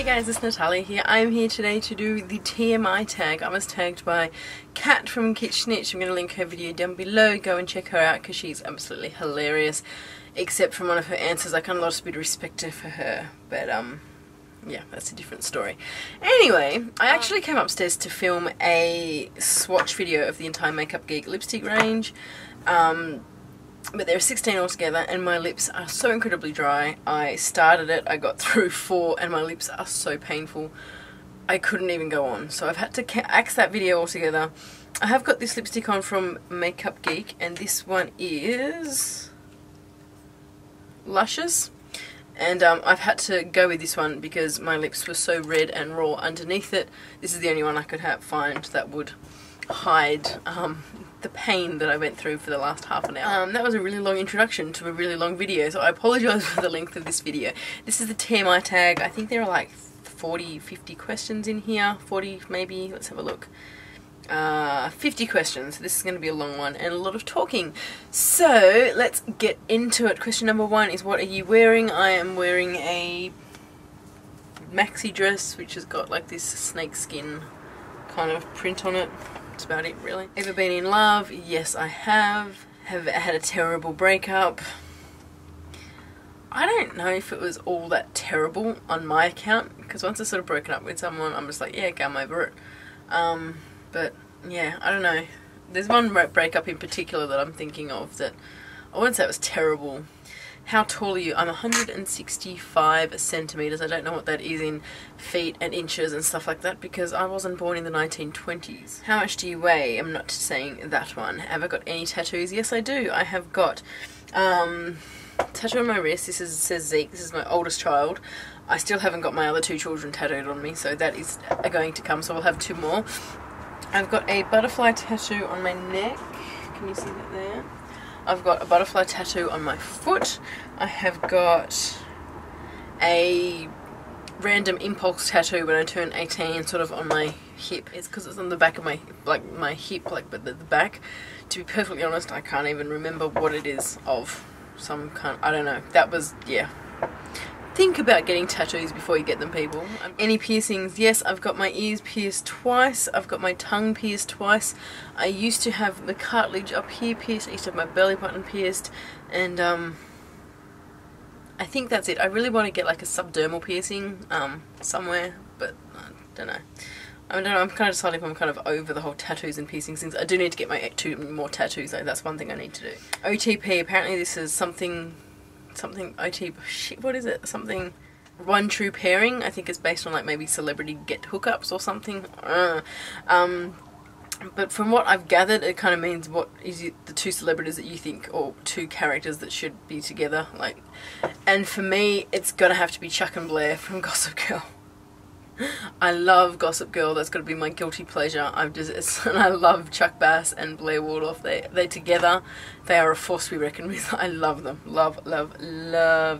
Hey guys, it's Natalia here. I'm here today to do the TMI tag. I was tagged by Kat from Kitchnitch. I'm going to link her video down below. Go and check her out because she's absolutely hilarious. Except from one of her answers, I kind of lost a bit of respect for her. But yeah, that's a different story. Anyway, I actually came upstairs to film a swatch video of the entire Makeup Geek lipstick range. But there are 16 altogether and my lips are so incredibly dry. I started it, I got through 4 and my lips are so painful I couldn't even go on. So I've had to axe that video altogether. I have got this lipstick on from Makeup Geek and this one is Luscious. And I've had to go with this one because my lips were so red and raw underneath it. This is the only one I could find that would hide the pain that I went through for the last half an hour. That was a really long introduction to a really long video, so I apologise for the length of this video. This is the TMI tag. I think there are like 40-50 questions in here. 40 maybe, let's have a look. 50 questions. This is going to be a long one and a lot of talking. So let's get into it. Question number 1 is, what are you wearing? I am wearing a maxi dress which has got like this snakeskin kind of print on it. That's about it, really. Ever been in love? Yes, I have. Have had a terrible breakup. I don't know if it was all that terrible on my account, because once I sort of broken up with someone, I'm just like, yeah, I'm over it. But yeah, I don't know. There's one breakup in particular that I'm thinking of that I wouldn't say it was terrible. How tall are you? I'm 165 centimeters. I don't know what that is in feet and inches and stuff like that because I wasn't born in the 1920s. How much do you weigh? I'm not saying that one. Have I got any tattoos? Yes, I do. I have got tattoo on my wrist. This says Zeke. This is my oldest child. I still haven't got my other 2 children tattooed on me, so that is going to come. So we'll have 2 more. I've got a butterfly tattoo on my neck. Can you see that there? I've got a butterfly tattoo on my foot. I have got a random impulse tattoo when I turn 18 sort of on my hip. It's because it's on the back of my, like my hip, like but the back. To be perfectly honest, I can't even remember what it is of. Some kind, I don't know. That was, yeah. Think about getting tattoos before you get them, people. Any piercings? Yes, I've got my ears pierced twice. I've got my tongue pierced twice. I used to have the cartilage up here pierced. I used to have my belly button pierced. And I think that's it. I really want to get like a subdermal piercing somewhere, but I don't know. I don't know, I'm kind of deciding if I'm kind of over the whole tattoos and piercings things. I do need to get my 2 more tattoos though. That's one thing I need to do. OTP, apparently this is something OT, shit, what is it? Something, one true pairing. I think it's based on like maybe celebrity get hookups or something. But from what I've gathered, it kind of means what is it, the 2 celebrities that you think, or 2 characters that should be together. Like, and for me, it's gonna have to be Chuck and Blair from Gossip Girl. I love Gossip Girl. That's got to be my guilty pleasure. And I love Chuck Bass and Blair Waldorf. They together, they are a force to be reckoned with. I love them. Love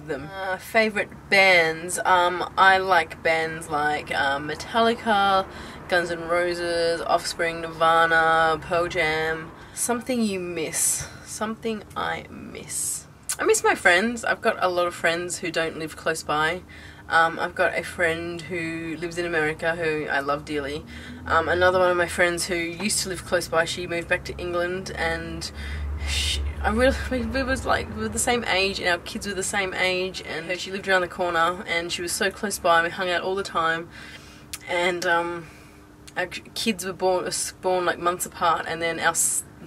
them. Favorite bands? I like bands like Metallica, Guns N' Roses, Offspring, Nirvana, Pearl Jam. Something you miss. Something I miss. I miss my friends. I've got a lot of friends who don't live close by. I've got a friend who lives in America who I love dearly. Another one of my friends who used to live close by, she moved back to England, and we were the same age and our kids were the same age, and she lived around the corner and she was so close by. We hung out all the time, and our kids were born like months apart, and then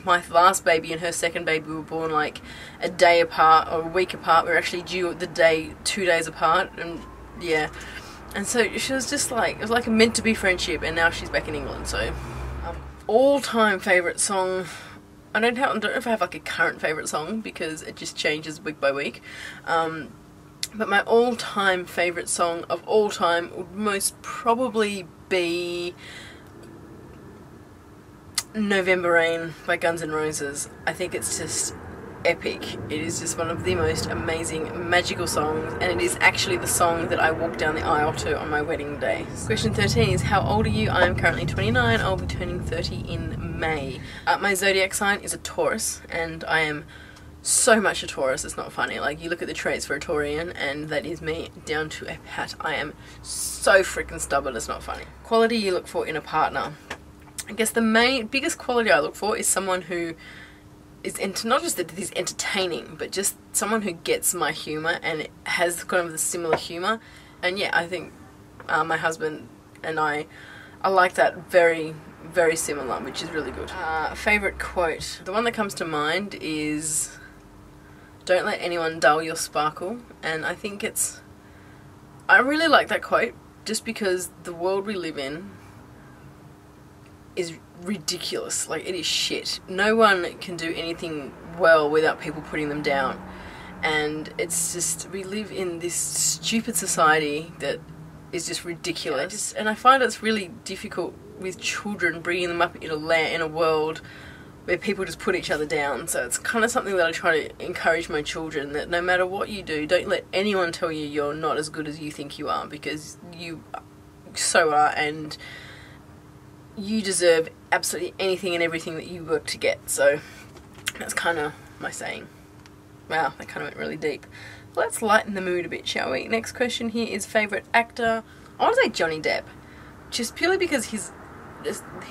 my last baby and her second baby were born like a day apart or a week apart. We were actually due the day 2 days apart, and yeah, and so she was just like, it was like a meant to be friendship, and now she's back in England. So all-time favourite song, I don't know if I have like a current favourite song because it just changes week by week, but my all-time favourite song of all time would most probably be November Rain by Guns N' Roses. I think it's just epic. It is just one of the most amazing, magical songs, and it is actually the song that I walked down the aisle to on my wedding day. Question 13 is, how old are you? I am currently 29. I'll be turning 30 in May. My zodiac sign is a Taurus, and I am so much a Taurus, it's not funny. Like, you look at the traits for a Taurian, and that is me down to a pat. I am so freaking stubborn, it's not funny. Quality you look for in a partner. I guess the biggest quality I look for is someone who is not just that he's entertaining, but just someone who gets my humour and has kind of the similar humour. And yeah, I think my husband and I are like that, very, very similar, which is really good. Favourite quote. The one that comes to mind is, "Don't let anyone dull your sparkle." And I think I really like that quote just because the world we live in is ridiculous. Like, it is shit. No one can do anything well without people putting them down. And it's just, we live in this stupid society that is just ridiculous. And I find it's really difficult with children, bringing them up in a world where people just put each other down. So it's kind of something that I try to encourage my children, that no matter what you do, don't let anyone tell you you're not as good as you think you are, because you so are, and you deserve absolutely anything and everything that you work to get. So that's kind of my saying. Wow, that kind of went really deep. Let's lighten the mood a bit, shall we? Next question here is favourite actor. I want to say Johnny Depp, just purely because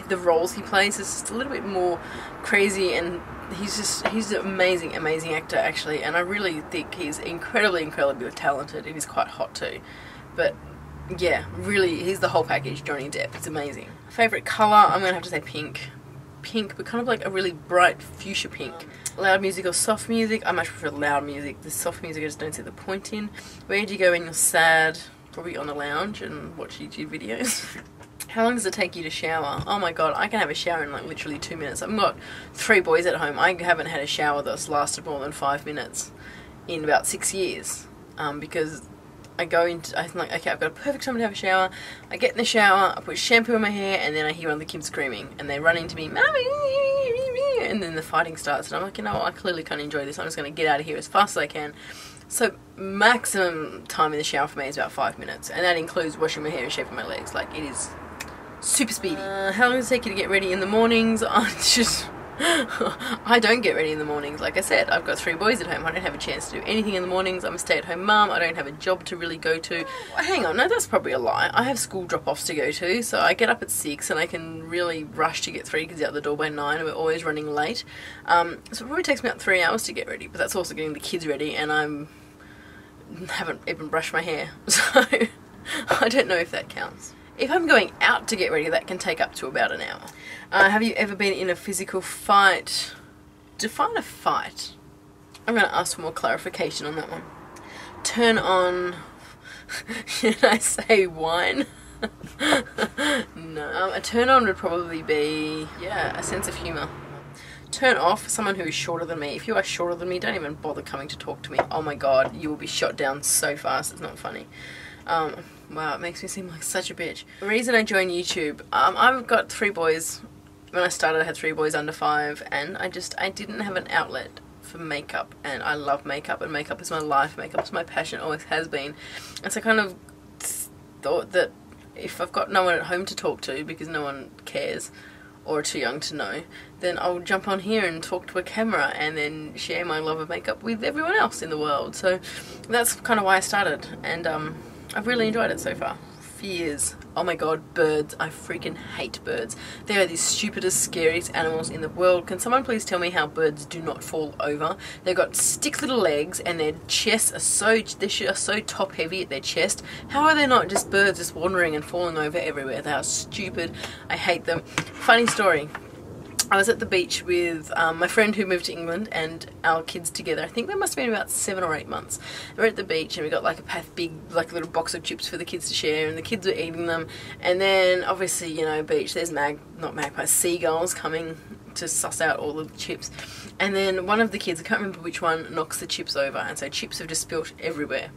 the roles he plays is just a little bit more crazy, and he's an amazing actor actually, and I really think he's incredibly talented, and he's quite hot too. But yeah, really, he's the whole package, Johnny Depp. It's amazing. Favourite colour, I'm going to have to say pink. Pink, but kind of like a really bright fuchsia pink. Loud music or soft music? I much prefer loud music. The soft music I just don't see the point in. Where do you go when you're sad? Probably on the lounge and watch YouTube videos. How long does it take you to shower? Oh my god, I can have a shower in like literally 2 minutes. I've got 3 boys at home. I haven't had a shower that's lasted more than 5 minutes in about 6 years. Because I go into, I'm like, okay, I've got a perfect time to have a shower. I get in the shower, I put shampoo in my hair, and then I hear one of the kids screaming, and they run into me, "Mommy!" and then the fighting starts, and I'm like, you know what, I clearly can't enjoy this. I'm just going to get out of here as fast as I can. So maximum time in the shower for me is about 5 minutes, and that includes washing my hair and shaving my legs. Like, it is super speedy. How long does it take you to get ready in the mornings? I don't get ready in the mornings. Like I said, I've got 3 boys at home. I don't have a chance to do anything in the mornings. I'm a stay-at-home mum. I don't have a job to really go to. Hang on, no, that's probably a lie. I have school drop-offs to go to, so I get up at 6 and I can really rush to get 3 kids out the door by 9, and we're always running late. So it probably takes me about 3 hours to get ready, but that's also getting the kids ready, and haven't even brushed my hair, so I don't know if that counts. If I'm going out to get ready, that can take up to about an hour. Have you ever been in a physical fight? Define a fight. I'm going to ask for more clarification on that one. Turn on... Should I say wine? No. A turn on would probably be, yeah, a sense of humour. Turn off, someone who is shorter than me. If you are shorter than me, don't even bother coming to talk to me. Oh my god, you will be shot down so fast, it's not funny. Wow, it makes me seem like such a bitch. The reason I joined YouTube, I've got 3 boys. When I started, I had 3 boys under 5, and I didn't have an outlet for makeup, and I love makeup, and makeup is my life, makeup is my passion, always has been. And so I kind of thought that if I've got no one at home to talk to, because no one cares, or are too young to know, then I'll jump on here and talk to a camera and then share my love of makeup with everyone else in the world. So that's kind of why I started, and I've really enjoyed it so far. Fears. Oh my god, birds. I freaking hate birds. They are the stupidest, scariest animals in the world. Can someone please tell me how birds do not fall over? They've got stick little legs, and their chests are so top heavy at their chest. How are they not just birds just wandering and falling over everywhere? They are stupid. I hate them. Funny story. I was at the beach with my friend who moved to England and our kids together. I think they must have been about 7 or 8 months. We're at the beach and we got like a big little box of chips for the kids to share, and the kids were eating them. And then obviously, you know, beach, there's seagulls coming to suss out all the chips. And then one of the kids, I can't remember which one, knocks the chips over, and so chips have just spilt everywhere.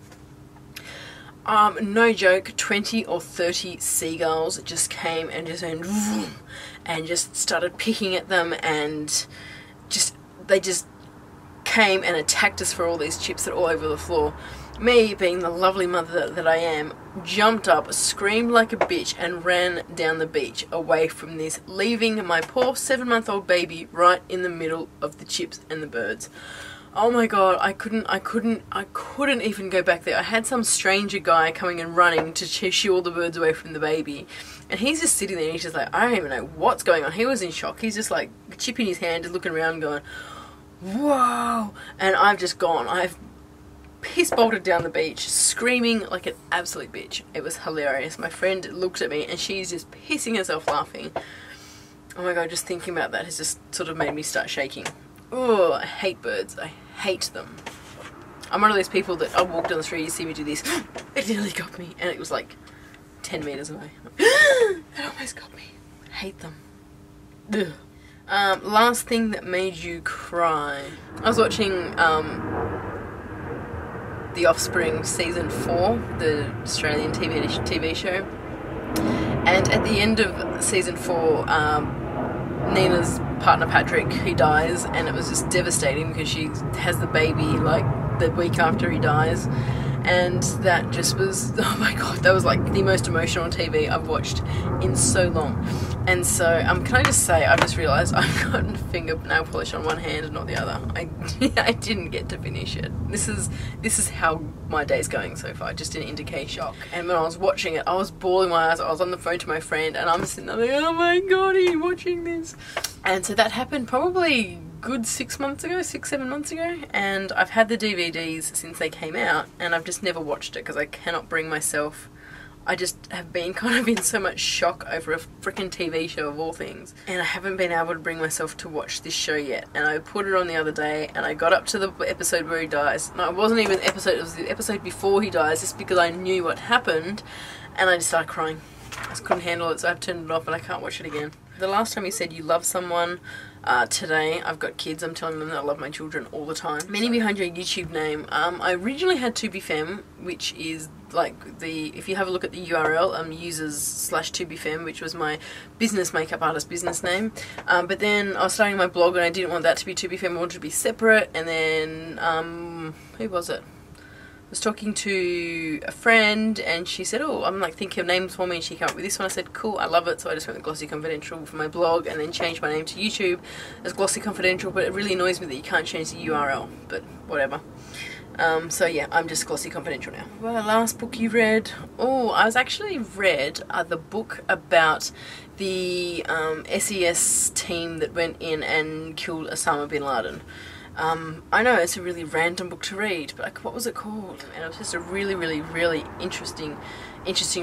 No joke, 20 or 30 seagulls just came and just went vroom, and just started picking at them, and they just came and attacked us for all these chips that are all over the floor. Me, being the lovely mother that I am, jumped up, screamed like a bitch, and ran down the beach away from this, leaving my poor 7-month-old baby right in the middle of the chips and the birds. Oh my god, I couldn't even go back there. I had some stranger guy coming and running to shoo all the birds away from the baby. And he's just sitting there and he's just like, I don't even know what's going on. He was in shock. He's just like, chip in his hand, just looking around going, whoa. And I've just gone. I've piss bolted down the beach, screaming like an absolute bitch. It was hilarious. My friend looked at me and she's just pissing herself laughing. Oh my god, just thinking about that has just sort of made me start shaking. Oh, I hate birds. I hate them. I'm one of those people that I'll walk down the street, you see me do this, it nearly got me, and it was like 10 meters away. It almost got me. I hate them. Ugh. Last thing that made you cry. I was watching The Offspring season 4, the Australian TV show, and at the end of season 4, Nina's partner Patrick, he dies, and it was just devastating because she has the baby like the week after he dies, and that just was, oh my god, that was like the most emotional TV I've watched in so long. And so can I just say, I've just realised I've got fingernail polish on one hand and not the other. I didn't get to finish it. This is how my day's going so far, just an indicator shock. And when I was watching it, I was bawling my eyes. I was on the phone to my friend and I'm sitting there like, oh my god, are you watching this? And so that happened probably good 6 months ago, 6-7 months ago, and I've had the DVDs since they came out and I've just never watched it because I cannot bring myself. I just have been kind of in so much shock over a freaking TV show of all things, and I haven't been able to bring myself to watch this show yet. And I put it on the other day and I got up to the episode where he dies. No, it wasn't even the episode, it was the episode before he dies, just because I knew what happened, and I just started crying. I just couldn't handle it, so I've turned it off and I can't watch it again. The last time you said you love someone, today, I've got kids, I'm telling them that I love my children all the time. Many behind your YouTube name. I originally had ToBeFemme, which is like if you have a look at the URL, users/ToBeFemme, which was my business makeup artist business name. But then I was starting my blog and I didn't want that to be ToBeFemme, I wanted to be separate, and then, who was it? I was talking to a friend and she said, oh, I'm like thinking of names for me, and she came up with this one. I said, cool, I love it. So I just went with Glossy Confidential for my blog and then changed my name to YouTube as Glossy Confidential, but it really annoys me that you can't change the URL, but whatever. So yeah, I'm just Glossy Confidential now. Well, last book you read? Oh, I was actually read the book about the SES team that went in and killed Osama bin Laden. I know it's a really random book to read, but like, what was it called? And it was just a really, really, really interesting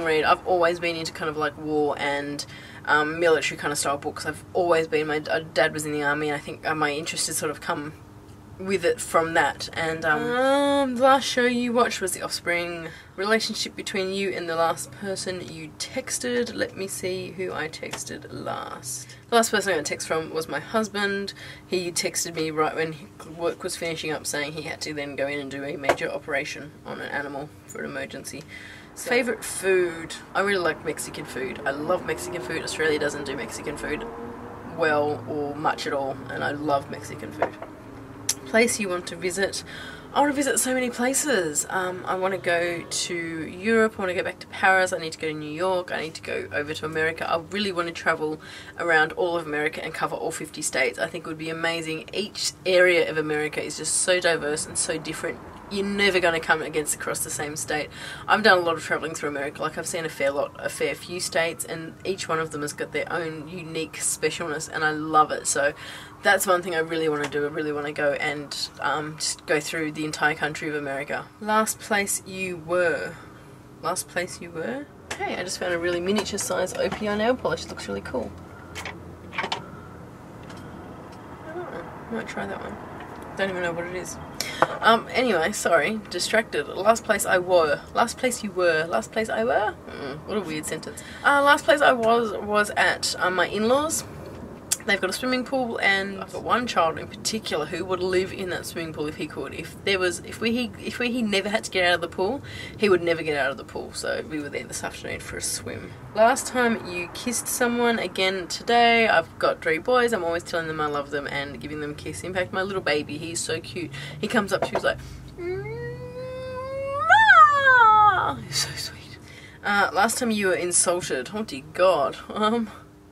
read. I've always been into kind of like war and military kind of style books. I've always been, my dad was in the army, and I think my interest has sort of come with it from that. And the last show you watched was The Offspring. Relationship between you and the last person you texted. Let me see who I texted last. The last person I got a text from was my husband. He texted me right when work was finishing up saying he had to then go in and do a major operation on an animal for an emergency. So, favourite food? I really like Mexican food. I love Mexican food. Australia doesn't do Mexican food well or much at all, and I love Mexican food. Place you want to visit? I want to visit so many places. I want to go to Europe, I want to go back to Paris, I need to go to New York, I need to go over to America. I really want to travel around all of America and cover all 50 states. I think it would be amazing. Each area of America is just so diverse and so different. You're never going to come across the same state. I've done a lot of travelling through America. Like, I've seen a fair few states, and each one of them has got their own unique specialness, and I love it. So that's one thing I really want to do. I really want to go and just go through the entire country of America. Last place you were? Last place you were? Hey, I just found a really miniature size OPI nail polish. It looks really cool. I might try that one. Don't even know what it is. Anyway, sorry, distracted. Last place I were. Last place you were. Last place I were? What a weird sentence. Last place I was at my in-laws. They've got a swimming pool, and I've got one child in particular who would live in that swimming pool if he could. If he never had to get out of the pool, he would never get out of the pool. So we were there this afternoon for a swim. Last time you kissed someone? Again today. I've got 3 boys. I'm always telling them I love them and giving them a kiss. In fact, my little baby, he's so cute. He comes up to me, he's like, Mama! He's so sweet. Last time you were insulted? Oh dear God.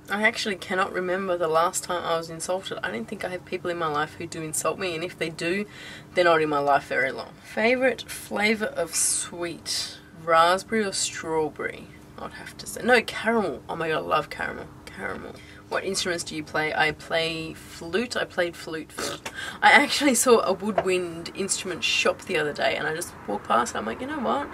I actually cannot remember the last time I was insulted. I don't think I have people in my life who do insult me, and if they do, they're not in my life very long. Favourite flavour of sweet? Raspberry or strawberry? I'd have to say. No, caramel. Oh my god, I love caramel. Caramel. What instruments do you play? I play flute. I played flute first. I actually saw a woodwind instrument shop the other day, and I just walked past and I'm like, you know what?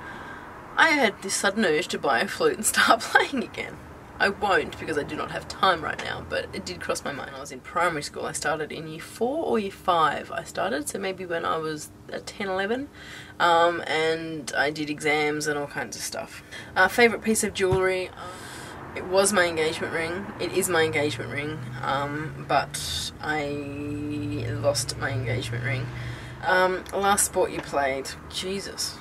I had this sudden urge to buy a flute and start playing again. I won't because I do not have time right now, but it did cross my mind. When I was in primary school, I started in year 4 or year 5. I started, so maybe when I was 10, 11, and I did exams and all kinds of stuff. Favourite piece of jewellery? It was my engagement ring. It is my engagement ring, but I lost my engagement ring. Last sport you played? Jesus.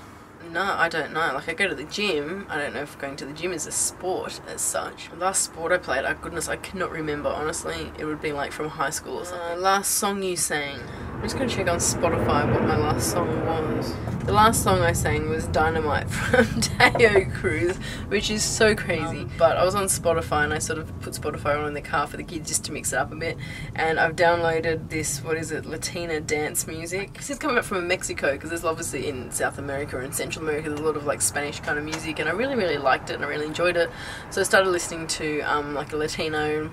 No, I don't know. Like, I go to the gym. I don't know if going to the gym is a sport as such. The last sport I played, oh goodness, I cannot remember, honestly. It would be like from high school or something. Last song you sang. I'm just going to check on Spotify what my last song was. The last song I sang was Dynamite from Tayo Cruz, which is so crazy. But I was on Spotify and I sort of put Spotify on in the car for the kids just to mix it up a bit. And I've downloaded this, what is it, Latina dance music. This is coming up from Mexico, because there's obviously in South America and Central America there's a lot of like Spanish kind of music, and I really, really liked it and I really enjoyed it. So I started listening to like a Latino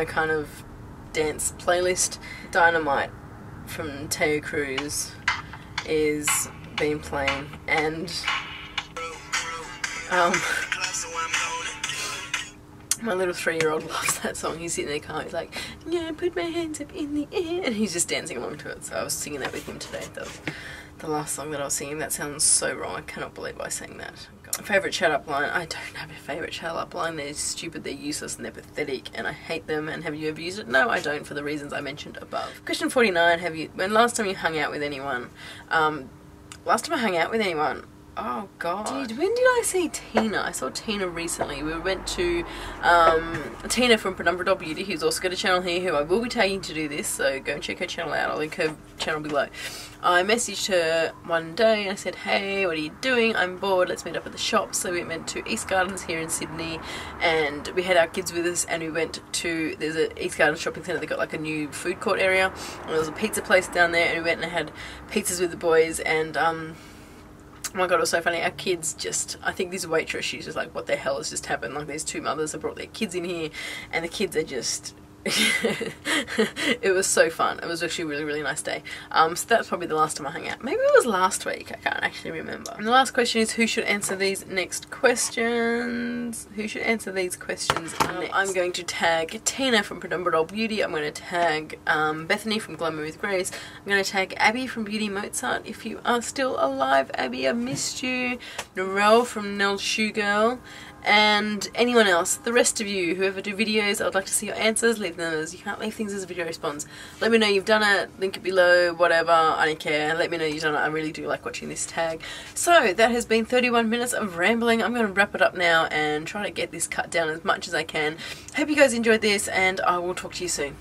kind of dance playlist. Dynamite from Tayo Cruz is being playing, and my little 3-year-old loves that song. He's sitting in the car, he's like, yeah, put my hands up in the air, and he's just dancing along to it. So I was singing that with him today. That was the last song that I was singing. That sounds so wrong. I cannot believe I sang that. Favourite chat up line? I don't have a favourite chat up line. They're stupid, they're useless, and they're pathetic, and I hate them. And have you ever used it? No, I don't, for the reasons I mentioned above. Question 49, when last time you hung out with anyone? Last time I hung out with anyone? Oh god. Dude, when did I see Tina? I saw Tina recently. We went to Tina from Penumbra Beauty, who's also got a channel here, who I will be tagging to do this, so go and check her channel out. I'll link her channel below. I messaged her one day and I said, hey, what are you doing? I'm bored, let's meet up at the shop. So we went to East Gardens here in Sydney, and we had our kids with us, and we went to, there's an East Gardens shopping centre, they got like a new food court area, and there was a pizza place down there, and we went and had pizzas with the boys, and oh my god, it was so funny. Our kids just, I think this waitress, she's just like, what the hell has just happened? Like, these two mothers have brought their kids in here, and the kids are just, it was so fun. It was actually a really, really nice day. So that's probably the last time I hung out. Maybe it was last week. I can't actually remember. And the last question is, who should answer these next questions? Who should answer these questions next? I'm going to tag Tina from Penumbra Beauty. I'm going to tag Bethany from Glamour with Grace. I'm going to tag Abby from Beauty Mozart. If you are still alive, Abby, I missed you. Narelle from Nell Shoe Girl. And anyone else, the rest of you, whoever do videos, I would like to see your answers. Leave them as, you can't leave things as a video response. Let me know you've done it, link it below, whatever, I don't care. Let me know you've done it, I really do like watching this tag. So, that has been 31 minutes of rambling. I'm going to wrap it up now and try to get this cut down as much as I can. Hope you guys enjoyed this, and I will talk to you soon.